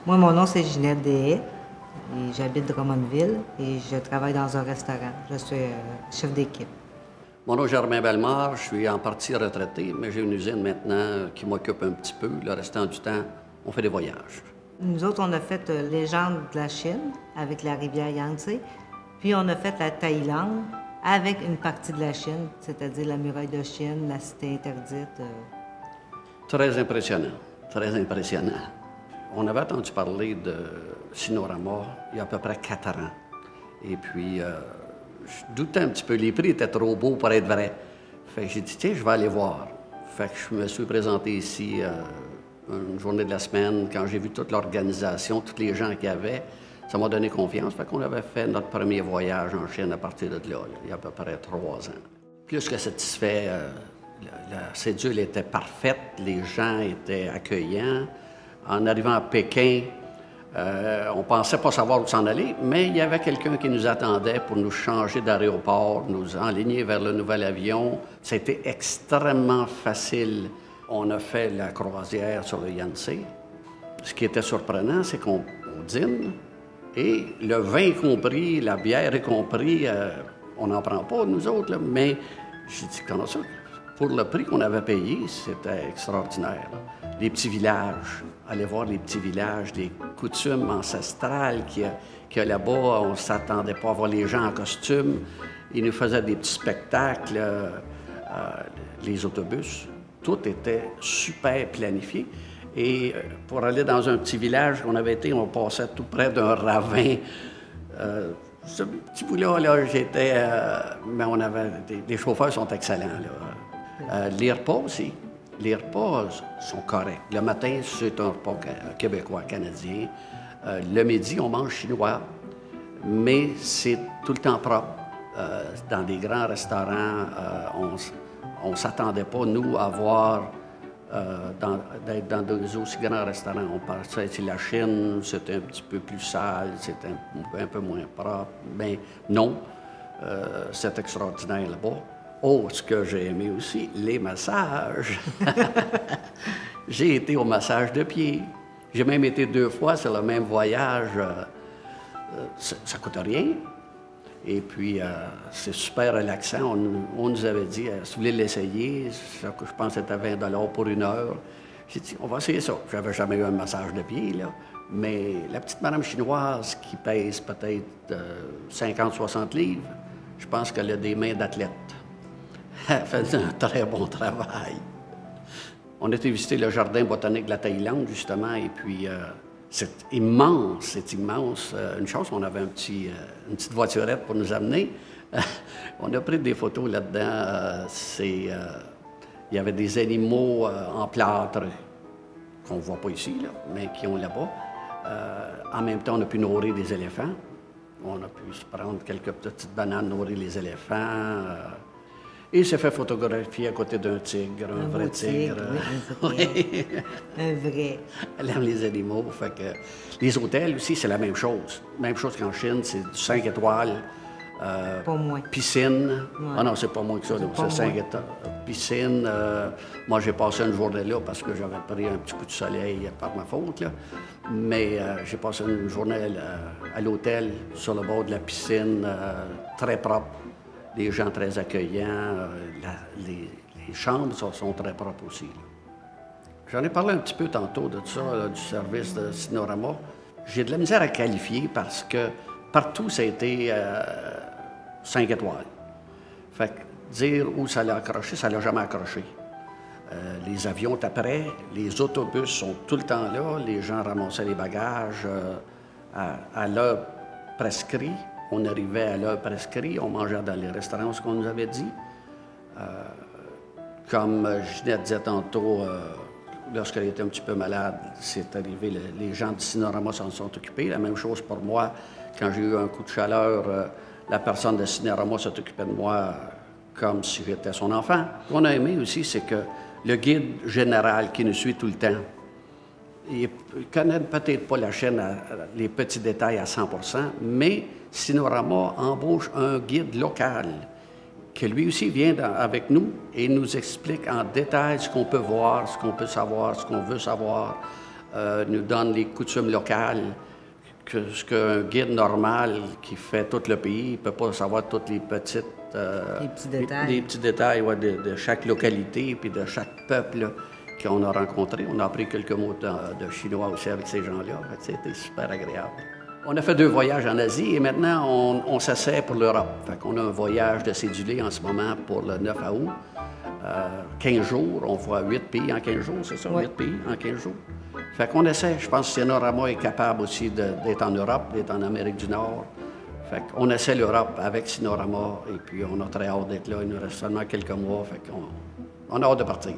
Moi, mon nom, c'est Ginette Deshaies et j'habite Drummondville et je travaille dans un restaurant. Je suis chef d'équipe. Mon nom est Germain Bellemare, je suis en partie retraité, mais j'ai une usine maintenant qui m'occupe un petit peu. Le restant du temps, on fait des voyages. Nous autres, on a fait Légende de la Chine avec la rivière Yangtze, puis on a fait la Thaïlande avec une partie de la Chine, c'est-à-dire la muraille de Chine, la cité interdite. Très impressionnant, très impressionnant. On avait entendu parler de Cinerama il y a à peu près 4 ans. Et puis, je doutais un petit peu. Les prix étaient trop beaux pour être vrais. Fait que j'ai dit, tiens, je vais aller voir. Fait que je me suis présenté ici une journée de la semaine. Quand j'ai vu toute l'organisation, tous les gens qu'il y avait, ça m'a donné confiance. Fait qu'on avait fait notre premier voyage en Chine à partir de là, il y a à peu près 3 ans. Plus que satisfait, la cédule était parfaite, les gens étaient accueillants. En arrivant à Pékin, on ne pensait pas savoir où s'en aller, mais il y avait quelqu'un qui nous attendait pour nous changer d'aéroport, nous enligner vers le nouvel avion. C'était extrêmement facile. On a fait la croisière sur le Yangtze. Ce qui était surprenant, c'est qu'on dîne et le vin compris, la bière compris, on n'en prend pas, nous autres, là, mais j'ai dit, comment ça? Pour le prix qu'on avait payé, c'était extraordinaire. Les petits villages, aller voir les petits villages, les coutumes ancestrales qu'il y a là-bas. On ne s'attendait pas à voir les gens en costume. Ils nous faisaient des petits spectacles, les autobus. Tout était super planifié. Et pour aller dans un petit village qu'on avait été, on passait tout près d'un ravin. Ce petit bout-là, j'étais... mais on avait... Les chauffeurs sont excellents, là. Les repas aussi. Les repas sont corrects. Le matin, c'est un repas québécois, canadien. Le midi, on mange chinois, mais c'est tout le temps propre. Dans des grands restaurants, on ne s'attendait pas, nous, à voir d'être dans des aussi grands restaurants. On pensait que la Chine, c'était un petit peu plus sale, c'était un peu moins propre. Mais non, c'est extraordinaire là-bas. Oh, ce que j'ai aimé aussi, les massages. J'ai été au massage de pieds. J'ai même été 2 fois sur le même voyage. Ça ne coûte rien. Et puis, c'est super relaxant. On nous avait dit, si vous voulez l'essayer, je pense que c'était 20 $ pour 1 heure. J'ai dit, on va essayer ça. Je n'avais jamais eu un massage de pieds, là. Mais la petite madame chinoise qui pèse peut-être 50-60 livres, je pense qu'elle a des mains d'athlète. Elle faisait un très bon travail. On a été visiter le jardin botanique de la Thaïlande, justement, et puis c'est immense, c'est immense. Une chance, on avait une petite voiturette pour nous amener. On a pris des photos là-dedans. Il y avait des animaux en plâtre qu'on ne voit pas ici, là, mais qui ont là-bas. En même temps, on a pu nourrir des éléphants. On a pu se prendre quelques petites bananes, nourrir les éléphants. Et il s'est fait photographier à côté d'un tigre, un vrai tigre. Oui, un vrai. Elle aime les animaux. Fait que les hôtels aussi, c'est la même chose. Même chose qu'en Chine, c'est du 5 étoiles. Pas moins. Piscine. Ouais. Ah non, c'est pas moins que ça, c'est 5 étoiles. Piscine. Moi, j'ai passé une journée là parce que j'avais pris un petit coup de soleil par ma faute, là. Mais j'ai passé une journée à l'hôtel, sur le bord de la piscine, très propre. Des gens très accueillants. Les chambres sont très propres aussi. J'en ai parlé un petit peu tantôt de ça, là, du service de Cinerama. J'ai de la misère à qualifier parce que partout, ça a été 5 étoiles. Fait que dire où ça l'a accroché, ça l'a jamais accroché. Les avions étaient prêts, les autobus sont tout le temps là, les gens ramassaient les bagages à l'heure prescrite. On arrivait à l'heure prescrite, on mangeait dans les restaurants, ce qu'on nous avait dit. Comme Ginette disait tantôt, lorsqu'elle était un petit peu malade, c'est arrivé, les gens du Cinerama s'en sont occupés. La même chose pour moi. Quand j'ai eu un coup de chaleur, la personne de Cinerama s'est occupée de moi comme si j'étais son enfant. Ce qu'on a aimé aussi, c'est que le guide général qui nous suit tout le temps, il ne connaît peut-être pas la chaîne, les petits détails à 100 %, mais Cinerama embauche un guide local qui lui aussi vient avec nous et nous explique en détail ce qu'on peut voir, ce qu'on peut savoir, ce qu'on veut savoir. nous donne les coutumes locales, ce qu'un guide normal qui fait tout le pays ne peut pas savoir toutes les petites... les petits détails. Les petits détails ouais, de chaque localité puis de chaque peuple qu'on a rencontré. On a appris quelques mots de chinois aussi avec ces gens-là. C'était super agréable. On a fait 2 voyages en Asie et maintenant on s'essaie pour l'Europe. On a un voyage de cédulé en ce moment pour le 9 août. 15 jours, on voit 8 pays en 15 jours, c'est ça? Oui. 8 pays en 15 jours. Fait qu'on essaie, je pense que Cinerama est capable aussi d'être en Europe, d'être en Amérique du Nord. Fait qu'on essaie l'Europe avec Cinerama et puis on a très hâte d'être là. Il nous reste seulement quelques mois, fait qu'on a hâte de partir.